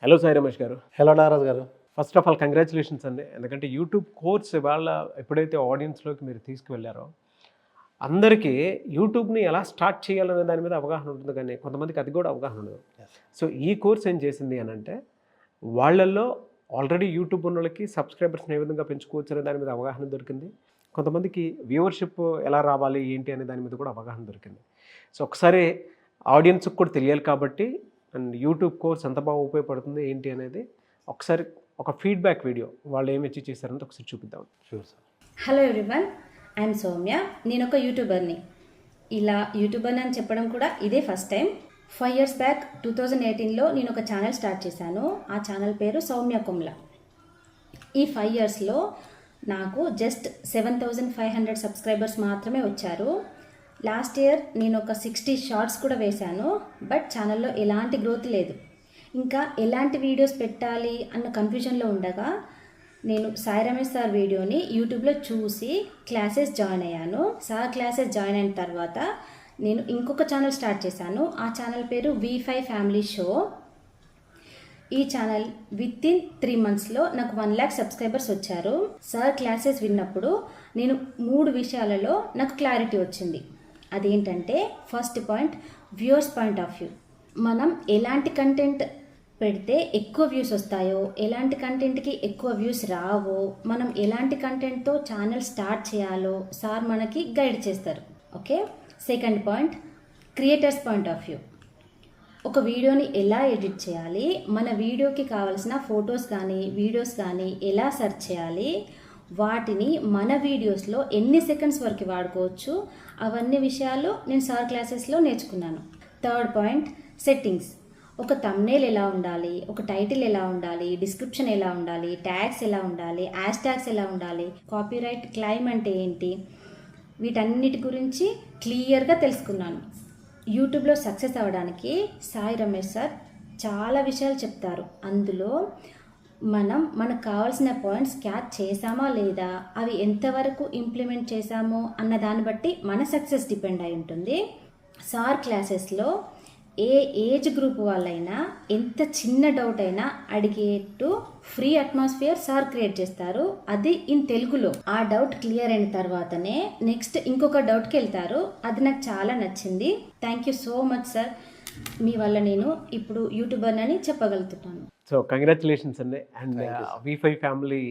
Hello Sai Ramesh గారు. Hello నారాజ్ గారు. First of all congratulations అండి. ఎందుకంటే యూట్యూబ్ కోర్స్ ఇవాళ ఎప్పుడైతే ఆడియన్స్లోకి మీరు తీసుకువెళ్ళారో అందరికీ యూట్యూబ్ని ఎలా స్టార్ట్ చేయాలనే దాని మీద అవగాహన ఉంటుంది, కానీ కొంతమందికి అది కూడా అవగాహన ఉండదు. సో ఈ కోర్స్ ఏం చేసింది అని అంటే వాళ్ళల్లో ఆల్రెడీ యూట్యూబ్ ఉన్న వాళ్ళకి సబ్స్క్రైబర్స్ని ఏ విధంగా పెంచుకోవచ్చు అనే దాని మీద అవగాహన దొరికింది. కొంతమందికి వ్యూవర్షిప్ ఎలా రావాలి ఏంటి అనే దాని మీద కూడా అవగాహన దొరికింది. సో ఒకసారి ఆడియన్స్కి కూడా తెలియాలి కాబట్టి అండ్ యూట్యూబ్ కోర్స్ ఎంత బాగా ఉపయోగపడుతుంది ఏంటి అనేది ఒకసారి ఒక ఫీడ్బ్యాక్ వీడియో వాళ్ళు ఏమి అచీవ్ చేశారంటే ఒకసారి చూపిద్దాం. Sure sir. Hello everyone, I'm Soumya. నేను ఒక యూట్యూబర్ని. ఇలా యూట్యూబర్ అని చెప్పడం కూడా ఇదే ఫస్ట్ టైం. 5 years బ్యాక్ 2018లో నేను ఒక ఛానల్ స్టార్ట్ చేశాను. ఆ ఛానల్ పేరు సౌమ్య కుమ్ల. ఈ 5 yearsలో నాకు జస్ట్ 7,500 సబ్స్క్రైబర్స్ మాత్రమే వచ్చారు. లాస్ట్ ఇయర్ నేను ఒక 60 షార్ట్స్ కూడా వేశాను. బట్ ఛానల్లో ఎలాంటి గ్రోత్ లేదు. ఇంకా ఎలాంటి వీడియోస్ పెట్టాలి అన్న కన్ఫ్యూజన్లో ఉండగా నేను సాయి రమేష్ సార్ వీడియోని యూట్యూబ్లో చూసి క్లాసెస్ జాయిన్ అయ్యాను. సార్ క్లాసెస్ జాయిన్ అయిన తర్వాత నేను ఇంకొక ఛానల్ స్టార్ట్ చేశాను. ఆ ఛానల్ పేరు V5 ఫ్యామిలీ షో. ఈ ఛానల్ విత్ ఇన్ 3 monthsలో నాకు 1 lakh సబ్స్క్రైబర్స్ వచ్చారు. సార్ క్లాసెస్ విన్నప్పుడు నేను 3 విషయాలలో నాకు క్లారిటీ వచ్చింది. అదేంటంటే first point, viewers point of view. మనం ఎలాంటి కంటెంట్ పెడితే ఎక్కువ వ్యూస్ వస్తాయో, ఎలాంటి కంటెంట్కి ఎక్కువ వ్యూస్ రావో, మనం ఎలాంటి కంటెంట్తో ఛానల్ స్టార్ట్ చేయాలో సార్ మనకి గైడ్ చేస్తారు. Okay. Second point, creators point of view. ఒక వీడియోని ఎలా ఎడిట్ చేయాలి, మన వీడియోకి కావాల్సిన ఫొటోస్ కానీ వీడియోస్ కానీ ఎలా సెర్చ్ చేయాలి, వాటిని మన వీడియోస్లో ఎన్ని సెకండ్స్ వరకు వాడుకోవచ్చు, అవన్నీ విషయాలు నేను సార్ క్లాసెస్లో నేర్చుకున్నాను. Third point, settings. ఒక థంబ్నెయిల్ ఎలా ఉండాలి, ఒక టైటిల్ ఎలా ఉండాలి, డిస్క్రిప్షన్ ఎలా ఉండాలి, ట్యాగ్స్ ఎలా ఉండాలి, హ్యాష్ ట్యాగ్స్ ఎలా ఉండాలి, కాపీరైట్ క్లెయిమ్ అంటే ఏంటి, వీటన్నిటి గురించి క్లియర్గా తెలుసుకున్నాను. యూట్యూబ్లో సక్సెస్ అవ్వడానికి సాయి రమేష్ సార్ చాలా విషయాలు చెప్తారు. అందులో మనకు కావాల్సిన పాయింట్స్ క్యాచ్ చేసామా లేదా, అవి ఎంతవరకు ఇంప్లిమెంట్ చేసామో అన్న దాన్ని బట్టి మన సక్సెస్ డిపెండ్ అయి ఉంటుంది. సార్ క్లాసెస్లో ఏ ఏజ్ గ్రూప్ వాళ్ళైనా ఎంత చిన్న డౌట్ అయినా అడిగేట్టు ఫ్రీ అట్మాస్ఫియర్ సార్ క్రియేట్ చేస్తారు. అది ఇన్ తెలుగులో. ఆ డౌట్ క్లియర్ అయిన తర్వాతనే నెక్స్ట్ ఇంకొక డౌట్కి వెళ్తారు. అది నాకు చాలా నచ్చింది. Thank you so much sir. మీ వల్ల నేను ఇప్పుడు యూట్యూబర్ అని చెప్పగలుగుతున్నాను. సో కంగ్రాచులేషన్స్ అండి. అండ్ V5 ఫ్యామిలీ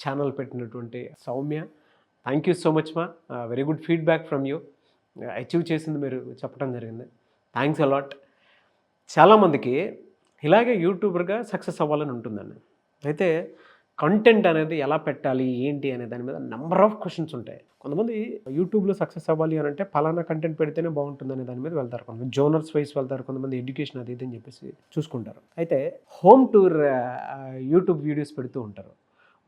ఛానల్ పెట్టినటువంటి Soumya, thank you so much మా. Very good feedback from you. Achieve చేసింది మీరు చెప్పడం జరిగింది. Thanks a lot. చాలామందికి ఇలాగే యూట్యూబర్గా సక్సెస్ అవ్వాలని ఉంటుందండి. అయితే కంటెంట్ అనేది ఎలా పెట్టాలి ఏంటి అనే దాని మీద నెంబర్ ఆఫ్ క్వశ్చన్స్ ఉంటాయి. కొంతమంది యూట్యూబ్లో సక్సెస్ అవ్వాలి అని అంటే పలానా కంటెంట్ పెడితేనే బాగుంటుంది అనే దాని మీద వెళ్తారు. కొంతమంది జోనర్స్ వైస్ వెళ్తారు, కొంతమంది ఎడ్యుకేషన్ అది ఇది అని చెప్పేసి చూసుకుంటారు. అయితే హోమ్ టూర్ యూట్యూబ్ వీడియోస్ పెడుతూ ఉంటారు.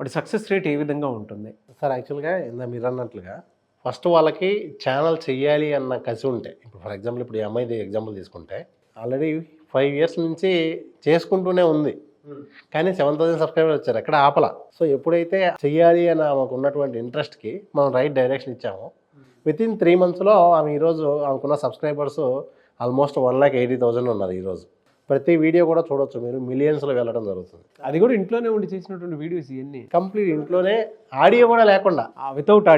వాటి సక్సెస్ రేట్ ఏ విధంగా ఉంటుంది సార్? యాక్చువల్గా మీరు అన్నట్లుగా ఫస్ట్ వాళ్ళకి ఛానల్ చెయ్యాలి అన్న కసి ఉంటే, ఇప్పుడు ఫర్ ఎగ్జాంపుల్ ఇప్పుడు ఈ అమ్మాయిది ఎగ్జాంపుల్ తీసుకుంటే ఆల్రెడీ 5 years నుంచి చేసుకుంటూనే ఉంది, కానీ 7,000 సబ్స్క్రైబర్స్ వచ్చారు. ఎక్కడ ఆపల. సో ఎప్పుడైతే చెయ్యాలి అని ఆమెకు ఉన్నటువంటి ఇంట్రెస్ట్కి మనం రైట్ డైరెక్షన్ ఇచ్చామో విత్ ఇన్ 3 monthsలో ఆమె ఈరోజు ఆమెకున్న సబ్స్క్రైబర్స్ ఆల్మోస్ట్ 1,80,000 ఉన్నారు ఈరోజు. ప్రతి వీడియో కూడా చూడొచ్చు మీరు, మిలియన్స్లో వెళ్ళడం జరుగుతుంది. అది కూడా ఇంట్లోనే ఉండి చేసినటువంటి వీడియోస్ ఇవన్నీ కంప్లీట్ ఇంట్లోనే, ఆడియో కూడా లేకుండా, వితౌట్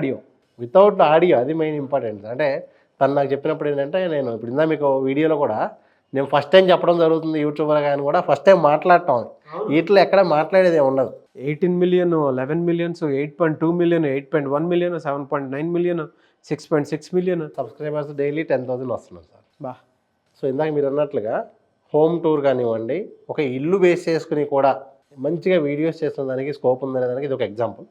ఆడియో. అది మెయిన్ ఇంపార్టెంట్. అంటే తను నాకు చెప్పినప్పుడు ఏంటంటే, నేను ఇప్పుడు ఇందా మీకు వీడియోలో కూడా నేను ఫస్ట్ టైం చెప్పడం జరుగుతుంది యూట్యూబర్ కానీ కూడా ఫస్ట్ టైం మాట్లాడటం. వీటిలో ఎక్కడ మాట్లాడేది ఉండదు. 18 million, 11 million, 8.2 million, 8.1 million, 7.9 million, 6.6 million subscribers daily 10,000 వస్తున్నారు సార్. బా. సో ఇందాక మీరు అన్నట్లుగా హోమ్ టూర్ కానివ్వండి, ఒక ఇల్లు బేస్ చేసుకుని కూడా మంచిగా వీడియోస్ చేస్తున్న దానికి స్కోప్ ఉందనే దానికి ఇది ఒక ఎగ్జాంపుల్.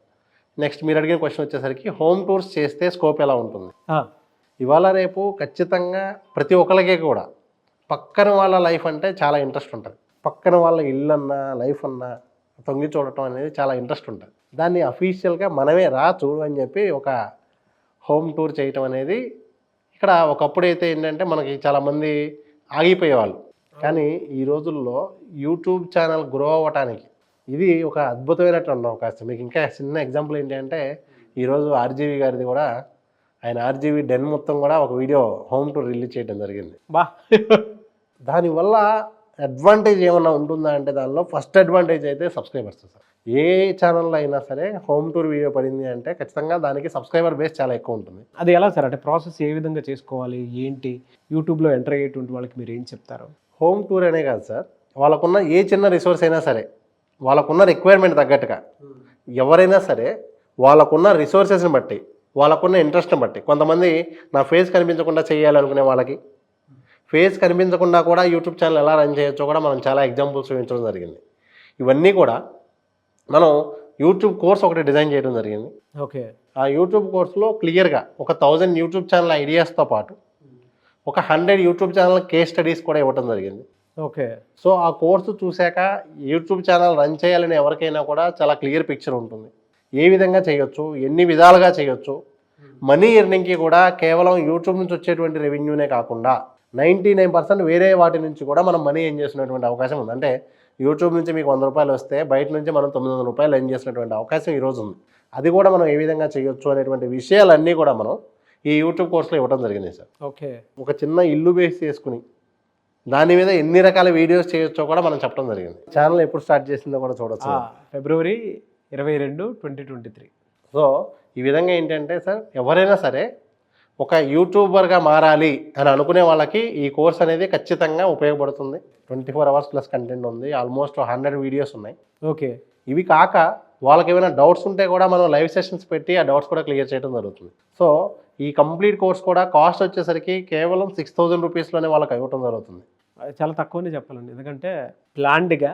నెక్స్ట్ మీరు అడిగిన క్వశ్చన్ వచ్చేసరికి హోమ్ టూర్స్ చేస్తే స్కోప్ ఎలా ఉంటుంది? ఇవాళ రేపు ఖచ్చితంగా ప్రతి ఒక్కరికి కూడా పక్కన వాళ్ళ లైఫ్ అంటే చాలా ఇంట్రెస్ట్ ఉంటుంది. పక్కన వాళ్ళ ఇల్లు అన్నా లైఫ్ అన్నా తొంగి చూడటం అనేది చాలా ఇంట్రెస్ట్ ఉంటుంది. దాన్ని అఫీషియల్గా మనమే చూడు అని చెప్పి ఒక హోమ్ టూర్ చేయటం అనేది ఇక్కడ ఒకప్పుడైతే ఏంటంటే మనకి చాలామంది ఆగిపోయేవాళ్ళు, కానీ ఈ రోజుల్లో యూట్యూబ్ ఛానల్ గ్రో అవ్వటానికి ఇది ఒక అద్భుతమైనటువంటి అవకాశం. మీకు ఇంకా చిన్న ఎగ్జాంపుల్ ఏంటి అంటే, ఈరోజు RGV గారిది కూడా, ఆయన RGV డెన్ మొత్తం కూడా ఒక వీడియో హోమ్ టూర్ రిలీజ్ చేయడం జరిగింది. బా. దానివల్ల అడ్వాంటేజ్ ఏమన్నా ఉంటుందా అంటే దానిలో ఫస్ట్ అడ్వాంటేజ్ అయితే సబ్స్క్రైబర్స్ సార్. ఏ ఛానల్లో అయినా సరే హోమ్ టూర్ వీడియో పడింది అంటే ఖచ్చితంగా దానికి సబ్స్క్రైబర్ బేస్ చాలా ఎక్కువ ఉంటుంది. అది ఎలా సార్, అంటే ప్రాసెస్ ఏ విధంగా చేసుకోవాలి ఏంటి, యూట్యూబ్లో ఎంటర్ అయ్యేటువంటి వాళ్ళకి మీరు ఏం చెప్తారు? హోమ్ టూర్ అనే కాదు సార్, వాళ్ళకున్న ఏ చిన్న రిసోర్స్ అయినా సరే, వాళ్ళకున్న రిక్వైర్మెంట్ తగ్గట్టుగా ఎవరైనా సరే వాళ్ళకున్న రిసోర్సెస్ని బట్టి, వాళ్ళకున్న ఇంట్రెస్ట్ని బట్టి, కొంతమంది నా ఫేస్ కనిపించకుండా చేయాలనుకునే వాళ్ళకి ఫేస్ కనిపించకుండా కూడా యూట్యూబ్ ఛానల్ ఎలా రన్ చేయొచ్చో కూడా మనం చాలా ఎగ్జాంపుల్స్ చూపించడం జరిగింది. ఇవన్నీ కూడా మనం యూట్యూబ్ కోర్స్ ఒకటి డిజైన్ చేయడం జరిగింది. ఓకే. ఆ యూట్యూబ్ కోర్సులో క్లియర్గా ఒక 1000 యూట్యూబ్ ఛానల్ ఐడియాస్తో పాటు ఒక 100 యూట్యూబ్ ఛానల్ కేస్ స్టడీస్ కూడా ఇవ్వడం జరిగింది. ఓకే. సో ఆ కోర్సు చూశాక యూట్యూబ్ ఛానల్ రన్ చేయాలని ఎవరికైనా కూడా చాలా క్లియర్ పిక్చర్ ఉంటుంది. ఏ విధంగా చేయొచ్చు, ఎన్ని విధాలుగా చేయొచ్చు, మనీ ఎర్నింగ్కి కూడా కేవలం యూట్యూబ్ నుంచి వచ్చేటువంటి రెవెన్యూనే కాకుండా 99% వేరే వాటి నుంచి కూడా మనం మనీ ఎర్న్ చేసినటువంటి అవకాశం ఉంది. అంటే యూట్యూబ్ నుంచి మీకు 100 రూపాయలు వస్తే బయట నుంచి మనం 900 రూపాయలు ఎర్న్ చేసినటువంటి అవకాశం ఈరోజు ఉంది. అది కూడా మనం ఏ విధంగా చేయొచ్చు అనేటువంటి విషయాలన్నీ కూడా మనం ఈ యూట్యూబ్ కోర్సులో ఇవ్వడం జరిగింది సార్. ఓకే. ఒక చిన్న ఇల్లు బేస్ చేసుకుని దాని మీద ఎన్ని రకాల వీడియోస్ చేయొచ్చో కూడా మనం చెప్పడం జరిగింది. ఛానల్ ఎప్పుడు స్టార్ట్ చేసిందో కూడా చూడొచ్చు. ఫిబ్రవరి 22, 2023. సో ఈ విధంగా ఏంటంటే సార్, ఎవరైనా సరే ఒక యూట్యూబర్గా మారాలి అని అనుకునే వాళ్ళకి ఈ కోర్స్ అనేది ఖచ్చితంగా ఉపయోగపడుతుంది. 24 అవర్స్ ప్లస్ కంటెంట్ ఉంది. ఆల్మోస్ట్ 100 వీడియోస్ ఉన్నాయి. ఓకే. ఇవి కాక వాళ్ళకి ఏమైనా డౌట్స్ ఉంటే కూడా మనం లైవ్ సెషన్స్ పెట్టి ఆ డౌట్స్ కూడా క్లియర్ చేయడం జరుగుతుంది. సో ఈ కంప్లీట్ కోర్స్ కూడా కాస్ట్ వచ్చేసరికి కేవలం 6000 రూపీస్లోనే వాళ్ళకి ఇవ్వడం జరుగుతుంది. చాలా తక్కువనే చెప్పాలండి, ఎందుకంటే ప్లాన్డ్గా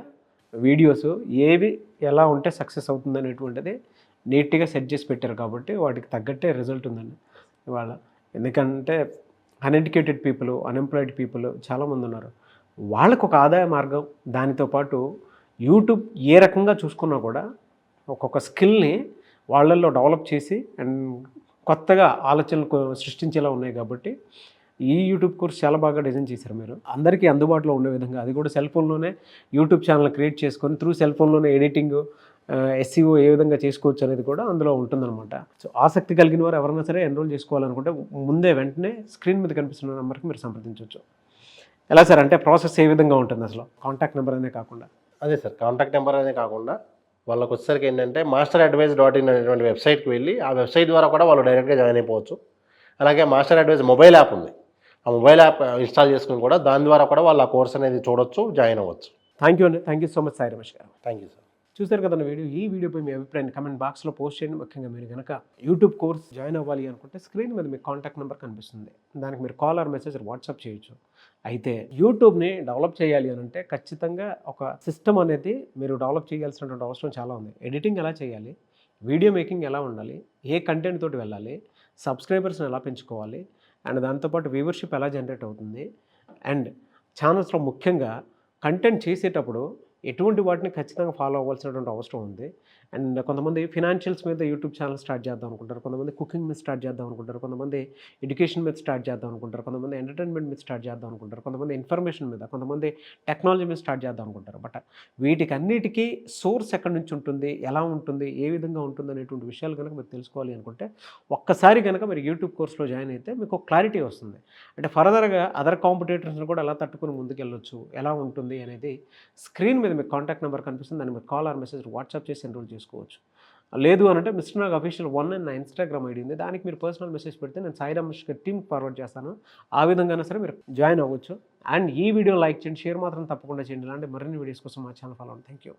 వీడియోస్ ఏవి ఎలా ఉంటే సక్సెస్ అవుతుంది అనేటువంటిది నీట్గా సెట్ చేసి పెట్టారు కాబట్టి వాటికి తగ్గట్టే రిజల్ట్ ఉందండి ఇవాళ. ఎందుకంటే అన్ఎడ్యుకేటెడ్ పీపుల్, అన్ఎంప్లాయిడ్ పీపుల్ చాలామంది ఉన్నారు. వాళ్ళకు ఒక ఆదాయ మార్గం, దానితో పాటు యూట్యూబ్ ఏ రకంగా చూసుకున్నా కూడా ఒక్కొక్క స్కిల్ని వాళ్ళల్లో డెవలప్ చేసి అండ్ కొత్తగా ఆలోచనలు సృష్టించేలా ఉన్నాయి కాబట్టి ఈ యూట్యూబ్ కోర్స్ చాలా బాగా డిజైన్ చేశారు మీరు. అందరికీ అందుబాటులో ఉండే విధంగా, అది కూడా సెల్ ఫోన్లోనే యూట్యూబ్ ఛానల్ క్రియేట్ చేసుకొని త్రూ సెల్ ఫోన్లోనే ఎడిటింగ్, SEO ఏ విధంగా చేసుకోవచ్చు అనేది కూడా అందులో ఉంటుందన్నమాట. సో ఆసక్తి కలిగిన వారు ఎవరైనా సరే ఎన్రోల్ చేసుకోవాలనుకుంటే ముందే వెంటనే స్క్రీన్ మీద కనిపిస్తున్న నెంబర్కి మీరు సంప్రదించవచ్చు. ఎలా సార్, అంటే ప్రాసెస్ ఏ విధంగా ఉంటుంది అసలు? కాంటాక్ట్ నెంబర్ అనే కాకుండా అదే సార్, కాంటాక్ట్ నెంబర్ అనే కాకుండా వాళ్ళకి వచ్చేసరికి ఏంటంటే masteradvice.in అనేటువంటి వెబ్సైట్కి వెళ్ళి ఆ వెబ్సైట్ ద్వారా కూడా వాళ్ళు డైరెక్ట్గా జాయిన్ అయిపోవచ్చు. అలాగే మాస్టర్ అడ్వైజ్ మొబైల్ యాప్ ఉంది, ఆ మొబైల్ యాప్ ఇన్స్టాల్ చేసుకుని కూడా దాని ద్వారా కూడా వాళ్ళు ఆ కోర్స్ అనేది చూడొచ్చు, జాయిన్ అవ్వచ్చు. థ్యాంక్ యూ అండి. Thank you so much Sai Ramesh గారు. Thank you sir. చూసారు కదండి వీడియో. ఈ వీడియోపై మీ అభిప్రాయాన్ని కమెంట్ బాక్స్లో పోస్ట్ చేయండి. ముఖ్యంగా మీరు కనుక యూట్యూబ్ కోర్స్ జాయిన్ అవ్వాలి అనుకుంటే స్క్రీన్ మీద మీకు కాంటాక్ట్ నెంబర్ కనిపిస్తుంది, దానికి మీరు కాల్ ఆర్ మెసేజ్ వాట్సాప్ చేయొచ్చు. అయితే యూట్యూబ్ని డెవలప్ చేయాలి అని అంటే ఖచ్చితంగా ఒక సిస్టమ్ అనేది మీరు డెవలప్ చేయాల్సినటువంటి అవసరం చాలా ఉంది. ఎడిటింగ్ ఎలా చేయాలి, వీడియో మేకింగ్ ఎలా ఉండాలి, ఏ కంటెంట్ తోటి వెళ్ళాలి, సబ్స్క్రైబర్స్ని ఎలా పెంచుకోవాలి, అండ్ దాంతోపాటు వ్యూవర్షిప్ ఎలా జనరేట్ అవుతుంది, అండ్ ఛానల్స్లో ముఖ్యంగా కంటెంట్ చేసేటప్పుడు ఎటువంటి వాటిని ఖచ్చితంగా ఫాలో అవ్వాల్సినటువంటి అవసరం ఉంది. అండ్ కొంతమంది ఫినాన్షియల్స్ మీద యూట్యూబ్ ఛానల్ స్టార్ట్ చేద్దాం అనుకుంటారు, కొంతమంది కుకింగ్ మీద స్టార్ట్ చేద్దాం అనుకుంటారు, కొంతమంది ఎడ్యుకేషన్ మీద స్టార్ట్ చేద్దాం అనుకుంటారు, కొంతమంది ఎంటర్టైన్మెంట్ మీద స్టార్ట్ చేద్దాం అనుకుంటారు, కొంతమంది ఇన్ఫర్మేషన్ మీద, కొంతమంది టెక్నాలజీ మీద స్టార్ట్ చేద్దాం అనుకుంటారు. బట్ వీటికన్నిటికీ సోర్స్ ఎక్కడి నుంచి ఉంటుంది, ఎలా ఉంటుంది, ఏ విధంగా ఉంటుంది అనేటువంటి విషయాలు కనుక మీరు తెలుసుకోవాలి అనుకుంటే ఒక్కసారి కనుక మీరు యూట్యూబ్ కోర్స్లో జాయిన్ అయితే మీకు క్లారిటీ వస్తుంది. అంటే ఫర్దర్గా అదర్ కాంపిటేటర్స్ని కూడా ఎలా తట్టుకుని ముందుకెళ్ళొచ్చు, ఎలా ఉంటుంది అనేది స్క్రీన్ మీద మీకు కాంటాక్ట్ నెంబర్ కనిపిస్తుంది, దాన్ని మీరు కాల్ ఆర్ మెసేజ్ వాట్సాప్ చేసి ఎన్రోల్ చేసుకోవచ్చు. లేదు అని అంటే మిస్టర్ నాగ్ అఫీషియల్ 1 అని నా ఇన్స్టాగ్రామ్ ఐడి ఉంది, దానికి మీరు పర్సనల్ మెసేజ్ పెడితే నేను సాయి రమేష్ గారి టీమ్ ఫార్వర్డ్ చేస్తాను. ఆ విధంగానే సరే మీరు జాయిన్ అవ్వచ్చు. అండ్ ఈ వీడియో లైక్ చేయండి, షేర్ మాత్రం తప్పకుండా చేయండి. ఇలాంటి మరిన్ని వీడియోస్ కోసం మా ఛానల్ ఫాలో అవ్వండి. Thank you.